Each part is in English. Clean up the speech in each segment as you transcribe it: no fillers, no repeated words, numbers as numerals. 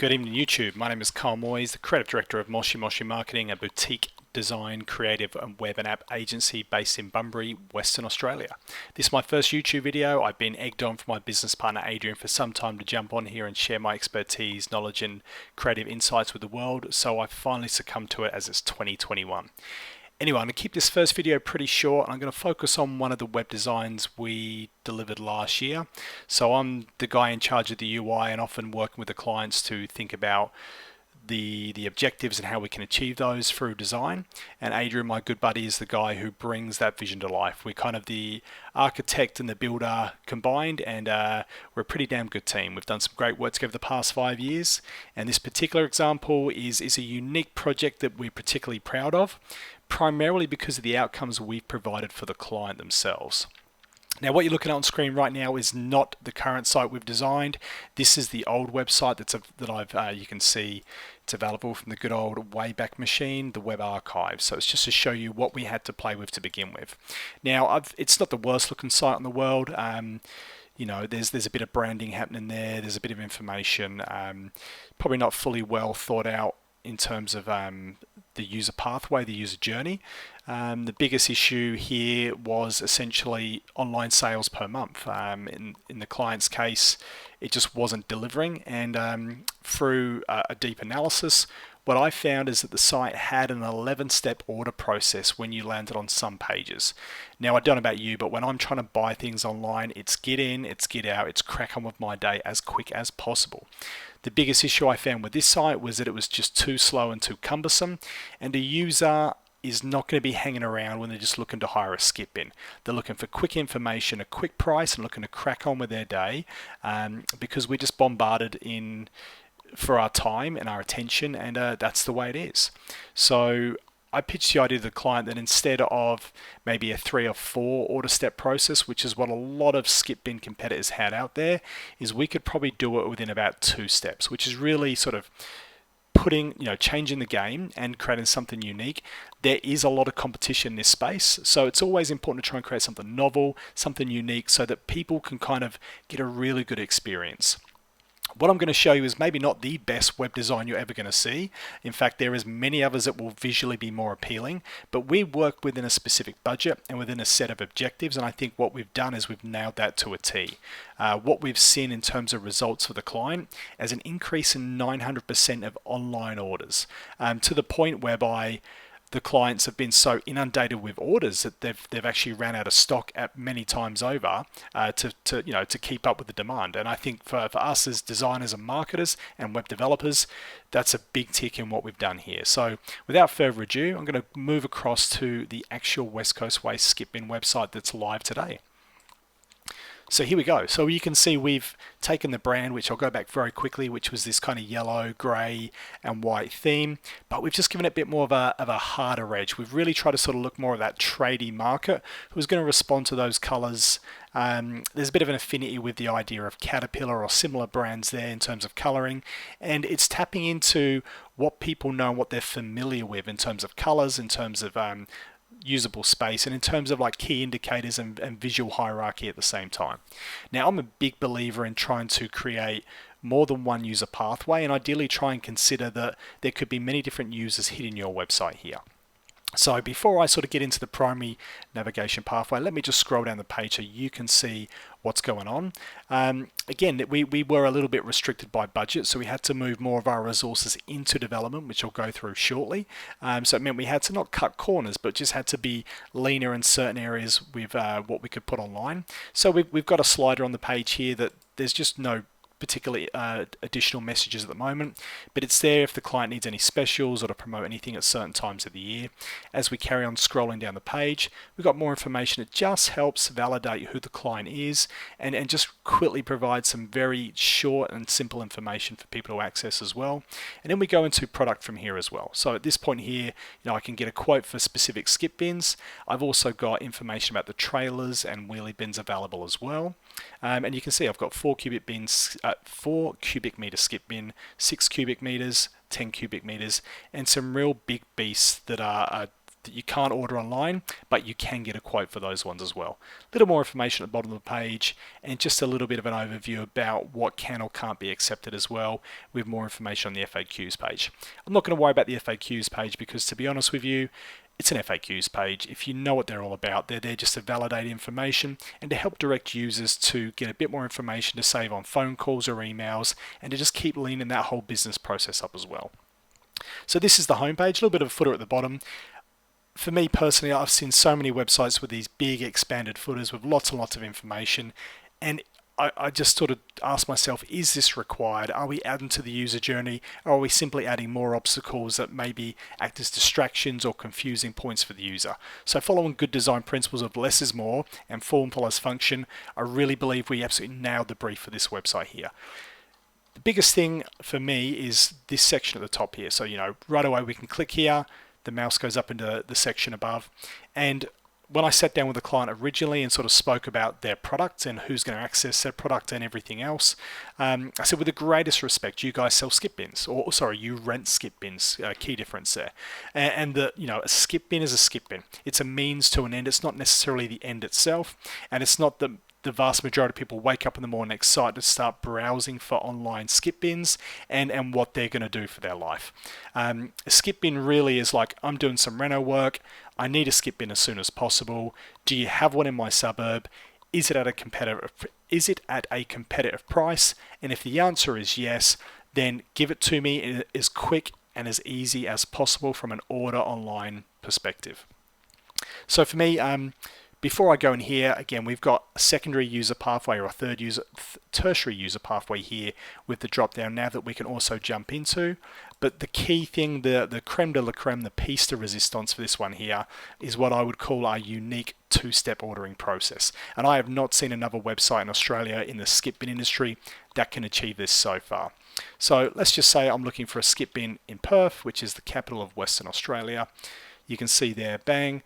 Good evening, YouTube. My name is Carl Moyes, the Creative Director of Moshi Moshi Marketing, a boutique design, creative and web and app agency based in Bunbury, Western Australia. This is my first YouTube video. I've been egged on from my business partner Adrian for some time to jump on here and share my expertise, knowledge and creative insights with the world, so I finally succumbed to it as it's 2021. Anyway, I'm going to keep this first video pretty short. I'm going to focus on one of the web designs we delivered last year. So I'm the guy in charge of the UI and often working with the clients to think about the objectives and how we can achieve those through design. And Adrian, my good buddy, is the guy who brings that vision to life. We're kind of the architect and the builder combined, and we're a pretty damn good team. We've done some great work together the past 5 years, and this particular example is a unique project that we're particularly proud of, primarily because of the outcomes we've provided for the client themselves. Now, what you're looking at on screen right now is not the current site we've designed. This is the old website you can see it's available from the good old Wayback Machine, the web archive. So it's just to show you what we had to play with to begin with. Now, it's not the worst looking site in the world. You know, there's a bit of branding happening there. There's a bit of information, probably not fully well thought out in terms of the user pathway, the user journey. The biggest issue here was essentially online sales per month. In the client's case, it just wasn't delivering, and through a deep analysis, what I found is that the site had an 11-step order process when you landed on some pages. Now, I don't know about you, but when I'm trying to buy things online, it's get in, it's get out, it's crack on with my day as quick as possible. The biggest issue I found with this site was that it was just too slow and too cumbersome, and a user is not going to be hanging around when they're just looking to hire a skip bin. They're looking for quick information, a quick price, and looking to crack on with their day, because we're just bombarded for our time and our attention, and that's the way it is. So I pitched the idea to the client that instead of maybe a 3 or 4 order step process, which is what a lot of skip bin competitors had out there, is we could probably do it within about 2 steps, which is really sort of changing the game and creating something unique. There is a lot of competition in this space, so it's always important to try and create something novel, something unique, so that people can kind of get a really good experience. What I'm going to show you is maybe not the best web design you're ever going to see. In fact, there is many others that will visually be more appealing, but we work within a specific budget and within a set of objectives, and I think what we've done is we've nailed that to a T. What we've seen in terms of results for the client is an increase in 900% of online orders, to the point whereby the clients have been so inundated with orders that they've actually ran out of stock at many times over to keep up with the demand. And I think for us as designers and marketers and web developers, that's a big tick in what we've done here. So without further ado, I'm going to move across to the actual West Coast Way skip bin website that's live today. So here we go. So you can see we've taken the brand, which I'll go back very quickly, which was this kind of yellow, grey and white theme, but we've just given it a bit more of a harder edge. We've really tried to sort of look more at that tradie market who's going to respond to those colours. There's a bit of an affinity with the idea of Caterpillar or similar brands there in terms of colouring, and it's tapping into what people know and what they're familiar with in terms of colours, in terms of usable space, and in terms of like key indicators and visual hierarchy at the same time. Now, I'm a big believer in trying to create more than one user pathway, and ideally try and consider that there could be many different users hitting your website here. So before I sort of get into the primary navigation pathway, let me just scroll down the page so you can see what's going on. Again, we were a little bit restricted by budget, so we had to move more of our resources into development, which I'll go through shortly. So it meant we had to not cut corners, but just had to be leaner in certain areas with what we could put online. So we've got a slider on the page here that there's just no particularly additional messages at the moment, but it's there if the client needs any specials or to promote anything at certain times of the year. As we carry on scrolling down the page, we've got more information. It just helps validate who the client is and just quickly provide some very short and simple information for people to access as well. And then we go into product from here as well. So at this point here, I can get a quote for specific skip bins. I've also got information about the trailers and wheelie bins available as well. And you can see I've got 4 cubic bins, 4 cubic meter skip bin, 6 cubic meters, 10 cubic meters, and some real big beasts that are that you can't order online, but you can get a quote for those ones as well. A little more information at the bottom of the page, and just a little bit of an overview about what can or can't be accepted as well, with more information on the FAQs page. I'm not going to worry about the FAQs page because, to be honest with you, it's an FAQs page. If you know what they're all about, they're there just to validate information and to help direct users to get a bit more information to save on phone calls or emails, and to just keep leaning that whole business process up as well. So this is the homepage, a little bit of a footer at the bottom. For me personally, I've seen so many websites with these big expanded footers with lots and lots of information, and I just sort of ask myself, is this required? Are we adding to the user journey, or are we simply adding more obstacles that maybe act as distractions or confusing points for the user? So following good design principles of less is more and form follows function, I really believe we absolutely nailed the brief for this website here. The biggest thing for me is this section at the top here. So, right away we can click here, the mouse goes up into the section above, and when I sat down with the client originally and sort of spoke about their product and who's going to access their product and everything else, I said, with the greatest respect, you guys sell skip bins, or sorry, you rent skip bins. Key difference there. And a skip bin is a skip bin. It's a means to an end. It's not necessarily the end itself, and it's not the vast majority of people wake up in the morning excited to start browsing for online skip bins and what they're going to do for their life. A skip bin really is like, I'm doing some reno work, I need a skip bin as soon as possible. Do you have one in my suburb? Is it at a competitive price? And if the answer is yes, then give it to me as quick and as easy as possible from an order online perspective. So for me, before I go in here, again, we've got a secondary user pathway or a tertiary user pathway here with the drop down nav that we can also jump into. But the key thing, the creme de la creme, the piece de resistance for this one here is what I would call our unique two-step ordering process. And I have not seen another website in Australia in the skip bin industry that can achieve this so far. So let's just say I'm looking for a skip bin in Perth, which is the capital of Western Australia. You can see there, bang.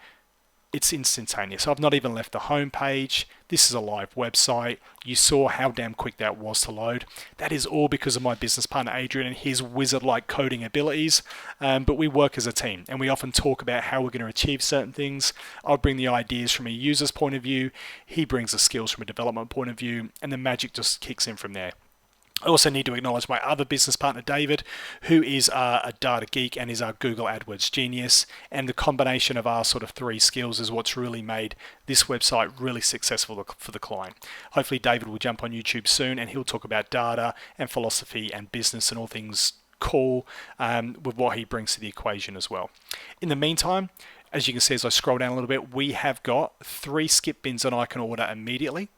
It's instantaneous. I've not even left the home page. This is a live website. You saw how damn quick that was to load. That is all because of my business partner Adrian and his wizard-like coding abilities. But we work as a team, and we often talk about how we're going to achieve certain things. I'll bring the ideas from a user's point of view. He brings the skills from a development point of view, and the magic just kicks in from there. I also need to acknowledge my other business partner, David, who is a data geek and is our Google AdWords genius. And the combination of our sort of three skills is what's really made this website really successful for the client. Hopefully David will jump on YouTube soon and he'll talk about data and philosophy and business and all things cool with what he brings to the equation as well. In the meantime, as you can see as I scroll down a little bit, we have got 3 skip bins that I can order immediately.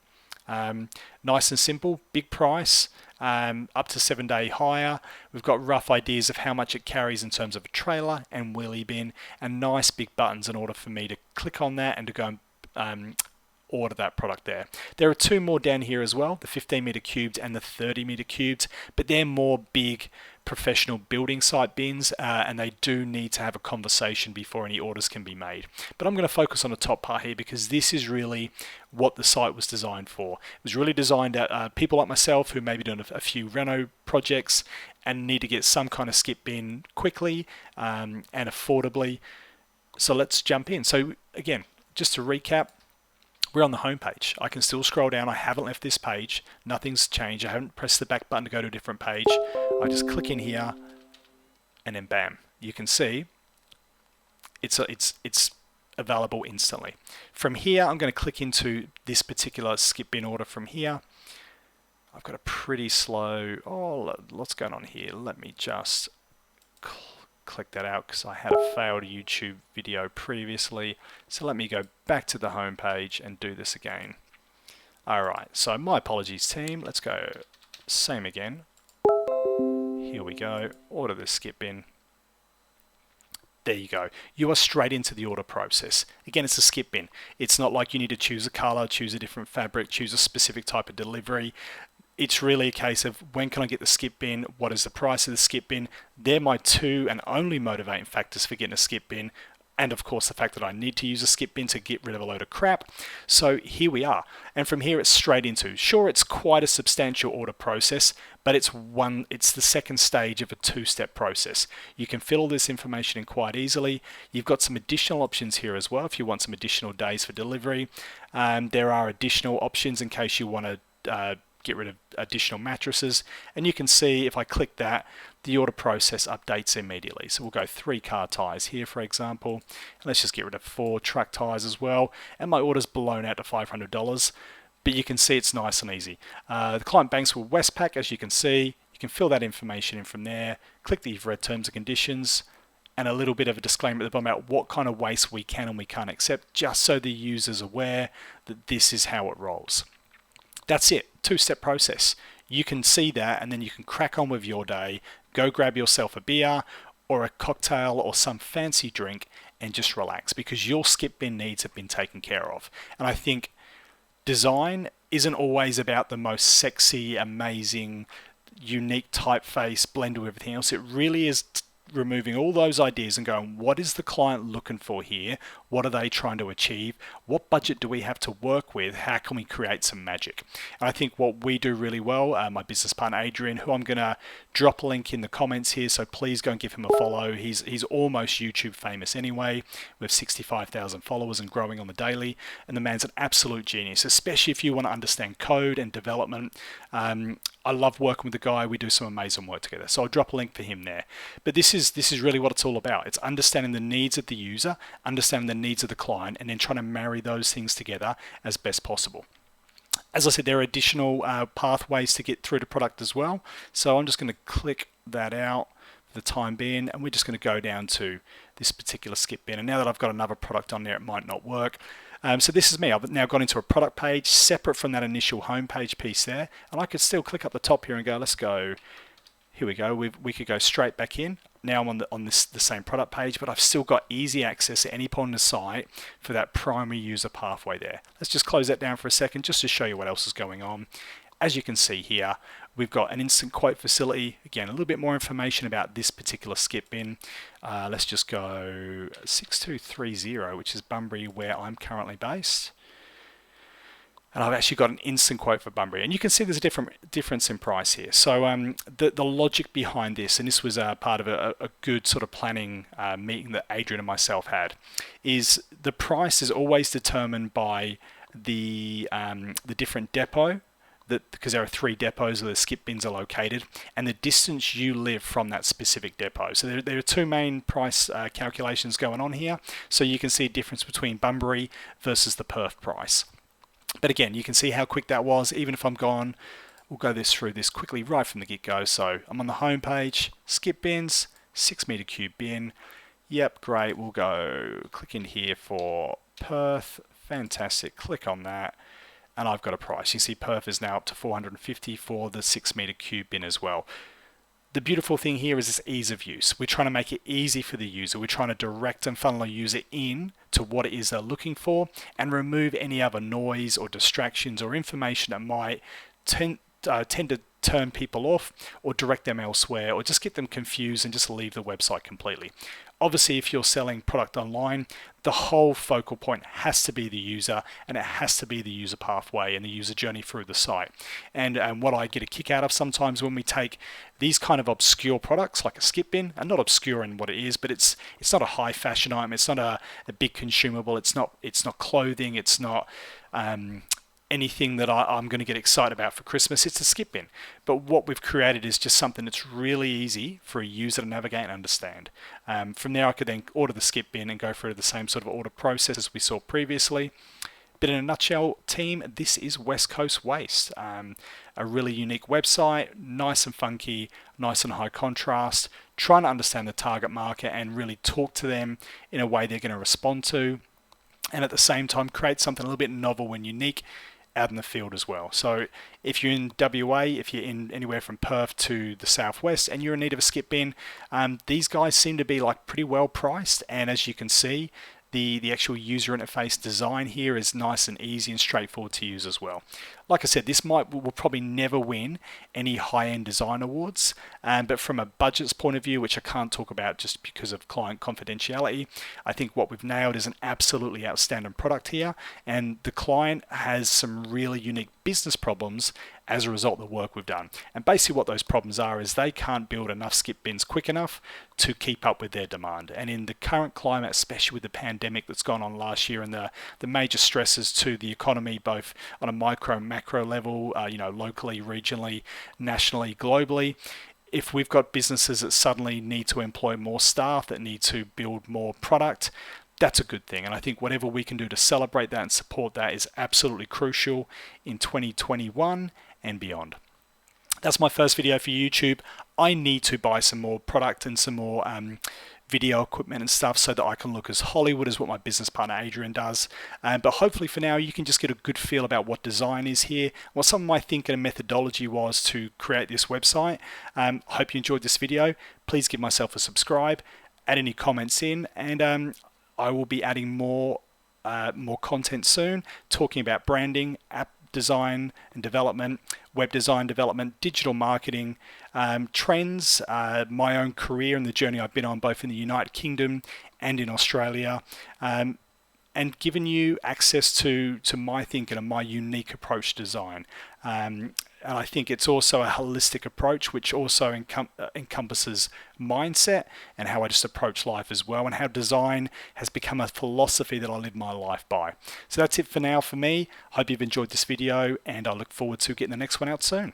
Nice and simple, big price. Up to 7-day hire. We've got rough ideas of how much it carries in terms of a trailer and wheelie bin, and nice big buttons in order for me to click on that and to go and order that product there. There are 2 more down here as well, the 15 meter cubed and the 30 meter cubed, but they're more big professional building site bins and they do need to have a conversation before any orders can be made. But I'm going to focus on the top part here because this is really what the site was designed for. It was really designed at people like myself who may be doing a few reno projects and need to get some kind of skip bin quickly and affordably. So let's jump in. So again, just to recap, we're on the home page. I can still scroll down. I haven't left this page. Nothing's changed. I haven't pressed the back button to go to a different page. I just click in here and then bam. You can see it's available instantly. From here, I'm going to click into this particular skip bin order from here. I've got a pretty slow, what's going on here? Let me just click that out because I had a failed YouTube video previously. So let me go back to the home page and do this again. Alright, so my apologies team. Let's go same again. Here we go. Order the skip bin. There you go. You are straight into the order process. Again, it's a skip bin. It's not like you need to choose a color, choose a different fabric, choose a specific type of delivery. It's really a case of when can I get the skip bin? What is the price of the skip bin? They're my 2 and only motivating factors for getting a skip bin. And of course, the fact that I need to use a skip bin to get rid of a load of crap. So here we are. And from here, it's straight into. Sure, it's quite a substantial order process, but it's the second stage of a two-step process. You can fill all this information in quite easily. You've got some additional options here as well if you want some additional days for delivery. There are additional options in case you want to get rid of additional mattresses, and you can see if I click that, the order process updates immediately. So we'll go 3 car tires here, for example. Let's just get rid of 4 truck tires as well, and my order's blown out to $500. But you can see it's nice and easy. The client banks with Westpac, as you can see. You can fill that information in from there, click the you've read terms and conditions, and a little bit of a disclaimer at the bottom about what kind of waste we can and we can't accept, just so the user's aware that this is how it rolls. That's it, two-step process. You can see that, and then you can crack on with your day, go grab yourself a beer or a cocktail or some fancy drink and just relax, because your skip bin needs have been taken care of. And I think design isn't always about the most sexy, amazing, unique typeface blended with everything else. It really is removing all those ideas and going, what is the client looking for here? What are they trying to achieve? What budget do we have to work with? How can we create some magic? And I think what we do really well, my business partner Adrian, who I'm going to drop a link in the comments here, so please go and give him a follow. He's almost YouTube famous anyway, with 65,000 followers and growing on the daily. And the man's an absolute genius, especially if you want to understand code and development. I love working with the guy. We do some amazing work together. So I'll drop a link for him there. But this is really what it's all about. It's understanding the needs of the user, understanding the needs of the client, and then trying to marry those things together as best possible. As I said, there are additional pathways to get through the product as well. So I'm just going to click that out for the time being, and we're just going to go down to this particular skip bin. And now that I've got another product on there, it might not work. So this is me. I've now gone into a product page separate from that initial homepage piece there, and I could still click up the top here and go, let's go. Here we go. We could go straight back in. Now I'm on the same product page, but I've still got easy access at any point on the site for that primary user pathway there. Let's just close that down for a second just to show you what else is going on. As you can see here, we've got an instant quote facility. Again, a little bit more information about this particular skip bin. Let's just go 6230, which is Bunbury, where I'm currently based. And I've actually got an instant quote for Bunbury. And you can see there's a difference in price here. So the logic behind this, and this was part of a good sort of planning meeting that Adrian and myself had, is the price is always determined by the different depot, because there are 3 depots where the skip bins are located, and the distance you live from that specific depot. So there are 2 main price calculations going on here. So you can see a difference between Bunbury versus the Perth price. But again, you can see how quick that was. Even if I'm gone, we'll go through this quickly right from the get-go. So I'm on the home page, skip bins, 6 meter cube bin. Yep, great. We'll go click in here for Perth. Fantastic. Click on that. And I've got a price. You see Perth is now up to $450 for the 6 meter cube bin as well. The beautiful thing here is this ease of use. We're trying to make it easy for the user. We're trying to direct and funnel a user in to what it is they're looking for, and remove any other noise or distractions or information that might tend to turn people off or direct them elsewhere, or just get them confused and just leave the website completely. Obviously, if you're selling product online, the whole focal point has to be the user, and it has to be the user pathway and the user journey through the site. And what I get a kick out of sometimes when we take these kind of obscure products like a skip bin, and not obscure in what it is, but it's not a high fashion item, it's not a big consumable, it's not clothing, it's not anything that I'm going to get excited about for Christmas. It's a skip bin. But what we've created is just something that's really easy for a user to navigate and understand. From there, I could then order the skip bin and go through the same sort of order process as we saw previously. But in a nutshell, team, this is West Coast Waste. A really unique website, nice and funky, nice and high contrast, trying to understand the target market and really talk to them in a way they're going to respond to, and at the same time create something a little bit novel and unique out in the field as well. So if you're in WA, if you're in anywhere from Perth to the southwest and you're in need of a skip bin, these guys seem to be like pretty well priced, and as you can see, the actual user interface design here is nice and easy and straightforward to use as well. Like I said, this will probably never win any high-end design awards, but from a budget's point of view, which I can't talk about just because of client confidentiality, I think what we've nailed is an absolutely outstanding product here, and the client has some really unique business problems as a result of the work we've done. And basically what those problems are is they can't build enough skip bins quick enough to keep up with their demand. And in the current climate, especially with the pandemic that's gone on last year and the major stresses to the economy, both on a micro and macro level, locally, regionally, nationally, globally, if we've got businesses that suddenly need to employ more staff, that need to build more product, that's a good thing. And I think whatever we can do to celebrate that and support that is absolutely crucial in 2021 and beyond. That's my first video for YouTube. I need to buy some more product and some more video equipment and stuff so that I can look as Hollywood as what my business partner Adrian does. But hopefully for now you can just get a good feel about what design is here, what some of my thinking and methodology was to create this website. I hope you enjoyed this video. Please give myself a subscribe, add any comments in, and I will be adding more content soon, talking about branding, app design and development, web design development, digital marketing, trends, my own career and the journey I've been on both in the United Kingdom and in Australia, and giving you access to my thinking and my unique approach to design. And I think it's also a holistic approach, which also encompasses mindset and how I just approach life as well, and how design has become a philosophy that I live my life by. So that's it for now for me. Hope you've enjoyed this video, and I look forward to getting the next one out soon.